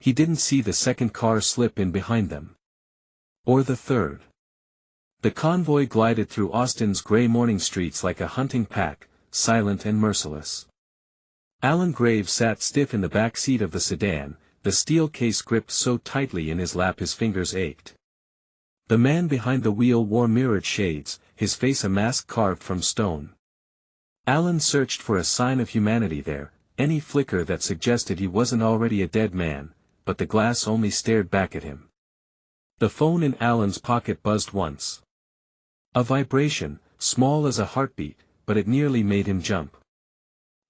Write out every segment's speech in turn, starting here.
He didn't see the second car slip in behind them. Or the third. The convoy glided through Austin's gray morning streets like a hunting pack, silent and merciless. Alan Graves sat stiff in the back seat of the sedan, the steel case gripped so tightly in his lap his fingers ached. The man behind the wheel wore mirrored shades, his face a mask carved from stone. Alan searched for a sign of humanity there, any flicker that suggested he wasn't already a dead man, but the glass only stared back at him. The phone in Alan's pocket buzzed once. A vibration, small as a heartbeat, but it nearly made him jump.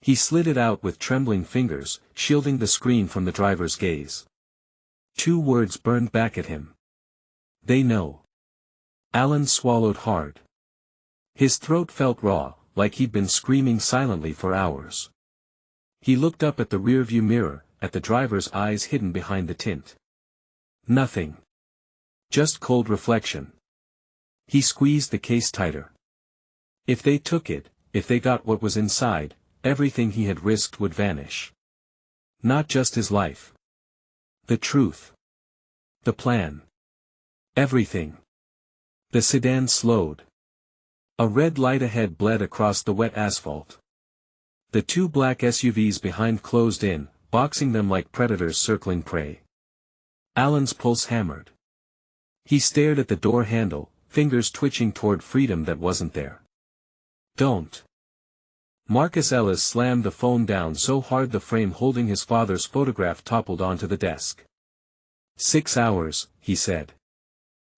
He slid it out with trembling fingers, shielding the screen from the driver's gaze. 2 words burned back at him. They know. Alan swallowed hard. His throat felt raw, like he'd been screaming silently for hours. He looked up at the rearview mirror, at the driver's eyes hidden behind the tint. Nothing. Just cold reflection. He squeezed the case tighter. If they took it, if they got what was inside, everything he had risked would vanish. Not just his life. The truth. The plan. Everything. The sedan slowed. A red light ahead bled across the wet asphalt. The 2 black SUVs behind closed in, boxing them like predators circling prey. Alan's pulse hammered. He stared at the door handle, fingers twitching toward freedom that wasn't there. Don't. Marcus Ellis slammed the phone down so hard the frame holding his father's photograph toppled onto the desk. 6 hours, he said.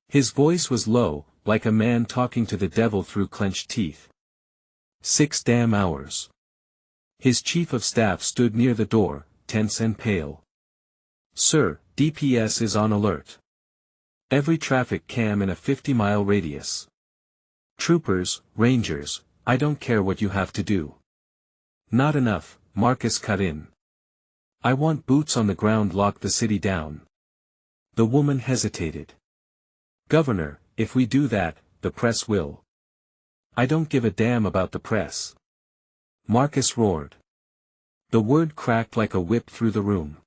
His voice was low, like a man talking to the devil through clenched teeth. 6 damn hours. His chief of staff stood near the door, tense and pale. Sir, DPS is on alert. Every traffic cam in a 50-mile radius. Troopers, rangers, I don't care what you have to do. Not enough, Marcus cut in. I want boots on the ground. Lock the city down. The woman hesitated. Governor, if we do that, the press will. I don't give a damn about the press. Marcus roared. The word cracked like a whip through the room.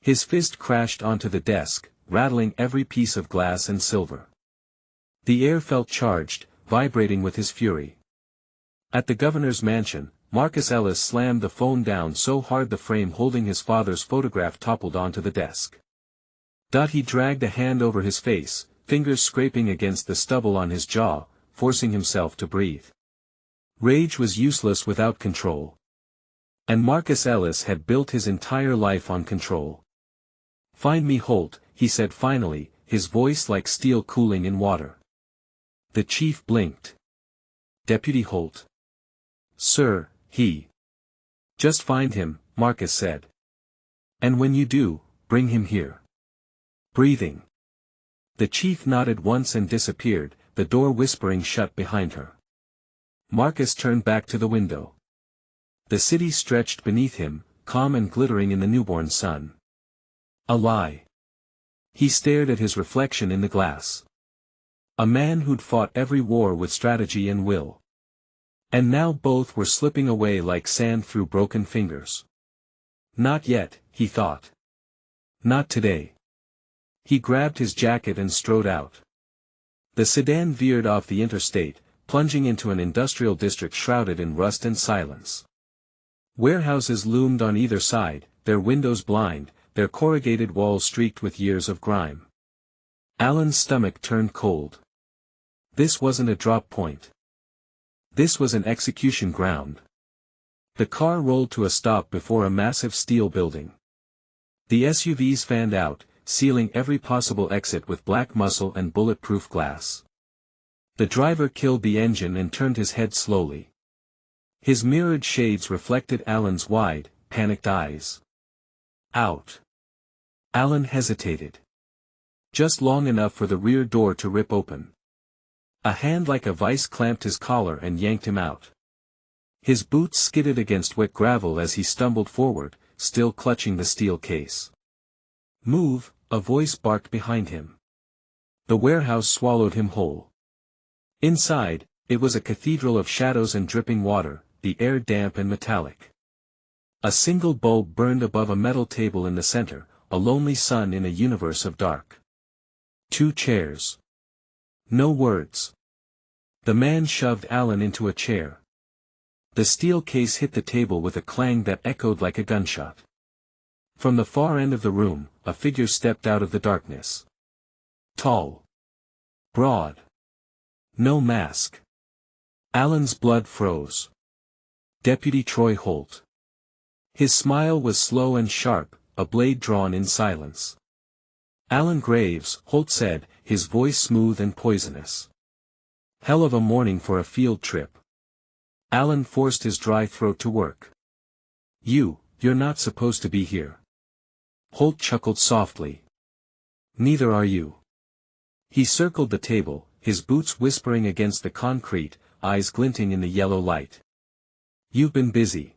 His fist crashed onto the desk, rattling every piece of glass and silver. The air felt charged, vibrating with his fury. At the governor's mansion, Marcus Ellis slammed the phone down so hard the frame holding his father's photograph toppled onto the desk. He dragged a hand over his face, fingers scraping against the stubble on his jaw, forcing himself to breathe. Rage was useless without control. And Marcus Ellis had built his entire life on control. Find me Holt, he said finally, his voice like steel cooling in water. The chief blinked. Deputy Holt. Sir, he. Just find him, Marcus said. And when you do, bring him here. Breathing. The chief nodded once and disappeared, the door whispering shut behind her. Marcus turned back to the window. The city stretched beneath him, calm and glittering in the newborn sun. A lie. He stared at his reflection in the glass. A man who'd fought every war with strategy and will. And now both were slipping away like sand through broken fingers. Not yet, he thought. Not today. He grabbed his jacket and strode out. The sedan veered off the interstate, plunging into an industrial district shrouded in rust and silence. Warehouses loomed on either side, their windows blind, their corrugated walls streaked with years of grime. Alan's stomach turned cold. This wasn't a drop point. This was an execution ground. The car rolled to a stop before a massive steel building. The SUVs fanned out, sealing every possible exit with black muscle and bulletproof glass. The driver killed the engine and turned his head slowly. His mirrored shades reflected Alan's wide, panicked eyes. Out. Alan hesitated. Just long enough for the rear door to rip open. A hand like a vice clamped his collar and yanked him out. His boots skidded against wet gravel as he stumbled forward, still clutching the steel case. Move, a voice barked behind him. The warehouse swallowed him whole. Inside, it was a cathedral of shadows and dripping water, the air damp and metallic. A single bulb burned above a metal table in the center, a lonely sun in a universe of dark. 2 chairs. No words. The man shoved Alan into a chair. The steel case hit the table with a clang that echoed like a gunshot. From the far end of the room, a figure stepped out of the darkness. Tall. Broad. No mask. Alan's blood froze. Deputy Troy Holt. His smile was slow and sharp, a blade drawn in silence. Alan Graves, Holt said, his voice smooth and poisonous. Hell of a morning for a field trip. Alan forced his dry throat to work. You're not supposed to be here. Holt chuckled softly. Neither are you. He circled the table, his boots whispering against the concrete, eyes glinting in the yellow light. You've been busy.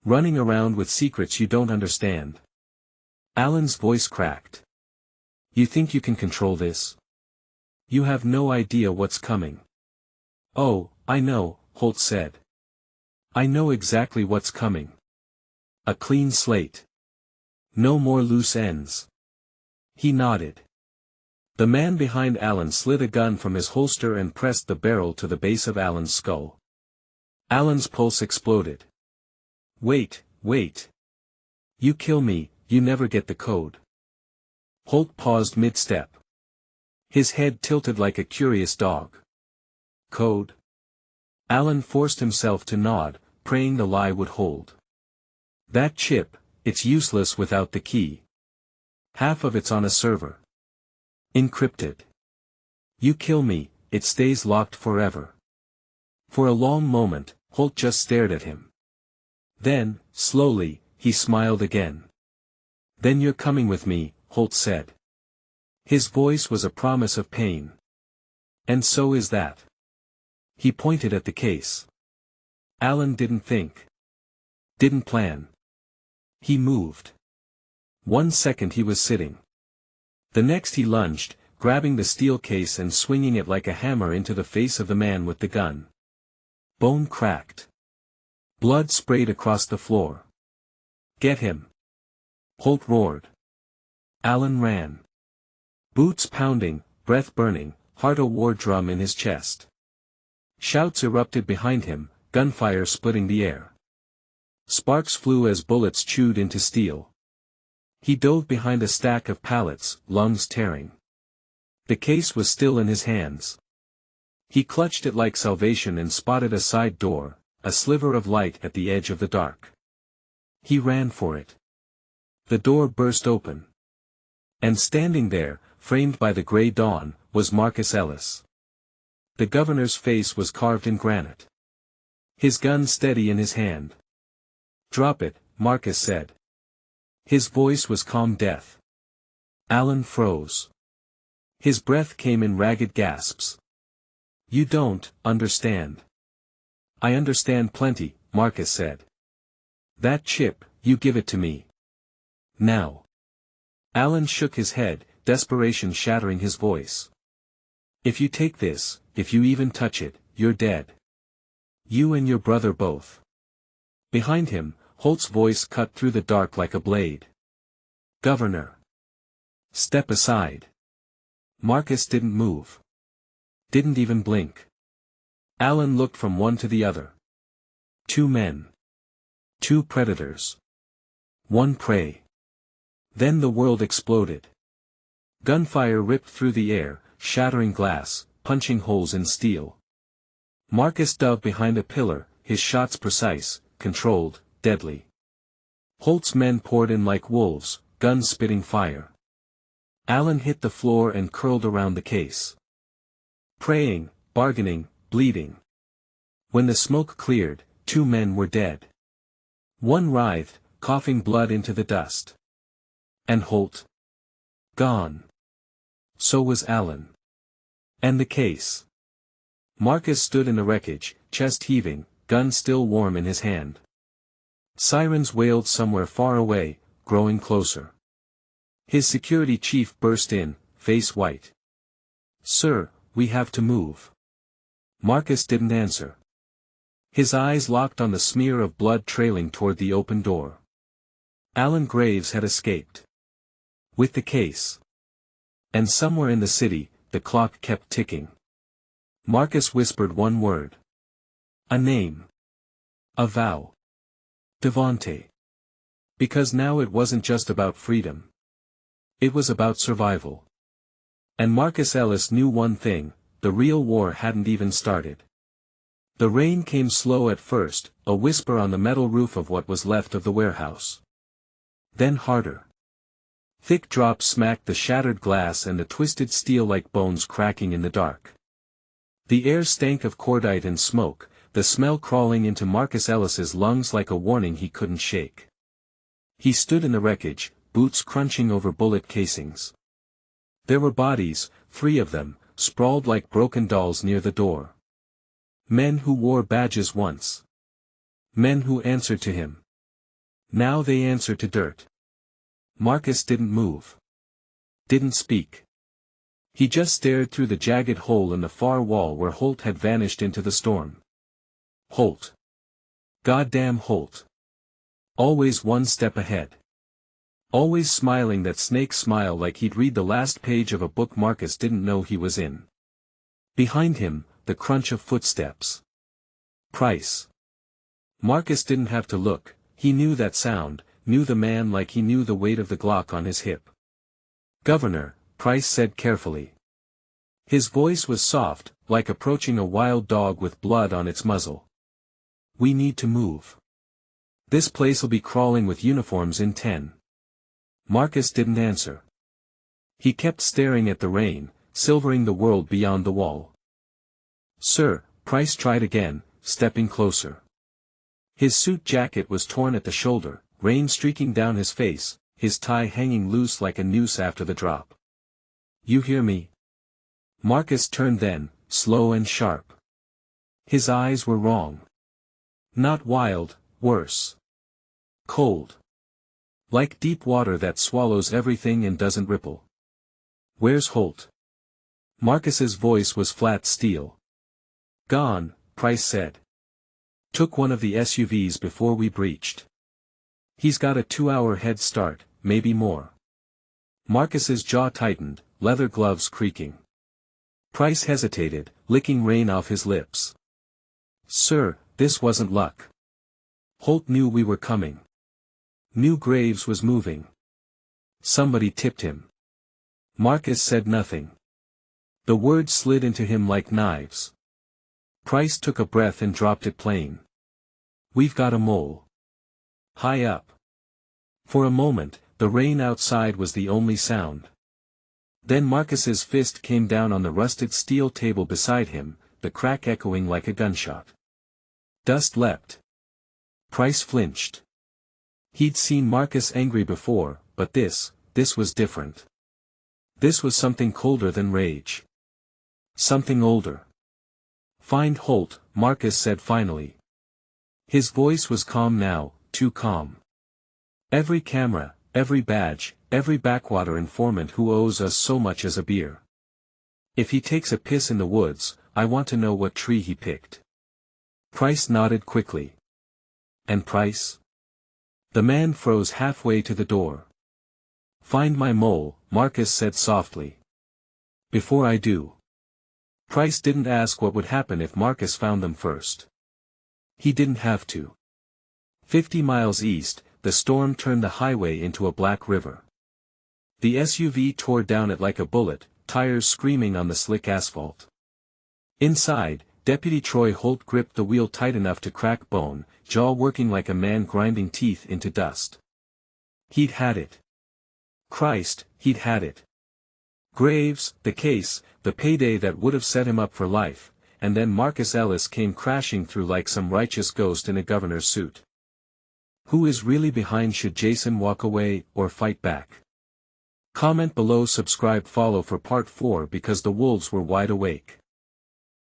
Running around with secrets you don't understand. Alan's voice cracked. You think you can control this? You have no idea what's coming. Oh, I know, Holt said. I know exactly what's coming. A clean slate. No more loose ends. He nodded. The man behind Alan slid a gun from his holster and pressed the barrel to the base of Alan's skull. Alan's pulse exploded. Wait. You kill me, you never get the code. Holt paused mid-step. His head tilted like a curious dog. Code? Alan forced himself to nod, praying the lie would hold. That chip, it's useless without the key. Half of it's on a server. Encrypted. You kill me, it stays locked forever. For a long moment, Holt just stared at him. Then, slowly, he smiled again. Then you're coming with me, Holt said. His voice was a promise of pain. And so is that. He pointed at the case. Alan didn't think. Didn't plan. He moved. 1 second he was sitting. The next he lunged, grabbing the steel case and swinging it like a hammer into the face of the man with the gun. Bone cracked. Blood sprayed across the floor. Get him! Holt roared. Alan ran. Boots pounding, breath burning, heart a war drum in his chest. Shouts erupted behind him, gunfire splitting the air. Sparks flew as bullets chewed into steel. He dove behind a stack of pallets, lungs tearing. The case was still in his hands. He clutched it like salvation and spotted a side door, a sliver of light at the edge of the dark. He ran for it. The door burst open. And standing there, framed by the gray dawn, was Marcus Ellis. The governor's face was carved in granite. His gun steady in his hand. Drop it, Marcus said. His voice was calm death. Alan froze. His breath came in ragged gasps. You don't understand. I understand plenty, Marcus said. That chip, you give it to me. Now. Alan shook his head, desperation shattering his voice. If you take this, if you even touch it, you're dead. You and your brother both. Behind him, Holt's voice cut through the dark like a blade. Governor. Step aside. Marcus didn't move. Didn't even blink. Alan looked from one to the other. 2 men. 2 predators. 1 prey. Then the world exploded. Gunfire ripped through the air, shattering glass, punching holes in steel. Marcus dove behind a pillar, his shots precise, controlled, deadly. Holt's men poured in like wolves, guns spitting fire. Alan hit the floor and curled around the case. Praying, bargaining, bleeding. When the smoke cleared, 2 men were dead. 1 writhed, coughing blood into the dust. And Holt? Gone. So was Alan. And the case. Marcus stood in the wreckage, chest heaving, gun still warm in his hand. Sirens wailed somewhere far away, growing closer. His security chief burst in, face white. Sir, we have to move. Marcus didn't answer. His eyes locked on the smear of blood trailing toward the open door. Alan Graves had escaped. With the case. And somewhere in the city, the clock kept ticking. Marcus whispered one word. A name. A vow. Devante. Because now it wasn't just about freedom. It was about survival. And Marcus Ellis knew one thing, the real war hadn't even started. The rain came slow at first, a whisper on the metal roof of what was left of the warehouse. Then harder. Thick drops smacked the shattered glass and the twisted steel like bones cracking in the dark. The air stank of cordite and smoke, the smell crawling into Marcus Ellis's lungs like a warning he couldn't shake. He stood in the wreckage, boots crunching over bullet casings. There were bodies, 3 of them, sprawled like broken dolls near the door. Men who wore badges once. Men who answered to him. Now they answered to dirt. Marcus didn't move. Didn't speak. He just stared through the jagged hole in the far wall where Holt had vanished into the storm. Holt. Goddamn Holt. Always one step ahead. Always smiling that snake smile like he'd read the last page of a book Marcus didn't know he was in. Behind him, the crunch of footsteps. Price. Marcus didn't have to look, he knew that sound, knew the man like he knew the weight of the Glock on his hip. Governor, Price said carefully. His voice was soft, like approaching a wild dog with blood on its muzzle. We need to move. This place'll be crawling with uniforms in 10. Marcus didn't answer. He kept staring at the rain, silvering the world beyond the wall. Sir, Price tried again, stepping closer. His suit jacket was torn at the shoulder, rain streaking down his face, his tie hanging loose like a noose after the drop. You hear me? Marcus turned then, slow and sharp. His eyes were wrong. Not wild, worse. Cold. Like deep water that swallows everything and doesn't ripple. Where's Holt? Marcus's voice was flat steel. Gone, Price said. Took one of the SUVs before we breached. He's got a 2-hour head start, maybe more. Marcus's jaw tightened, leather gloves creaking. Price hesitated, licking rain off his lips. Sir, this wasn't luck. Holt knew we were coming. Knew Graves was moving. Somebody tipped him. Marcus said nothing. The words slid into him like knives. Price took a breath and dropped it plain. We've got a mole. High up. For a moment, the rain outside was the only sound. Then Marcus's fist came down on the rusted steel table beside him, the crack echoing like a gunshot. Dust leapt. Price flinched. He'd seen Marcus angry before, but this was different. This was something colder than rage. Something older. Find Holt, Marcus said finally. His voice was calm now, too calm. Every camera, every badge, every backwater informant who owes us so much as a beer. If he takes a piss in the woods, I want to know what tree he picked. Price nodded quickly. And Price? The man froze halfway to the door. Find my mole, Marcus said softly. Before I do. Price didn't ask what would happen if Marcus found them first. He didn't have to. 50 miles east, the storm turned the highway into a black river. The SUV tore down it like a bullet, tires screaming on the slick asphalt. Inside, Deputy Troy Holt gripped the wheel tight enough to crack bone, jaw working like a man grinding teeth into dust. He'd had it. Christ, he'd had it. Graves, the case, the payday that would have set him up for life, and then Marcus Ellis came crashing through like some righteous ghost in a governor's suit. Who is really behind? Should Jason walk away, or fight back? Comment below, subscribe, follow for part 4 because the wolves were wide awake.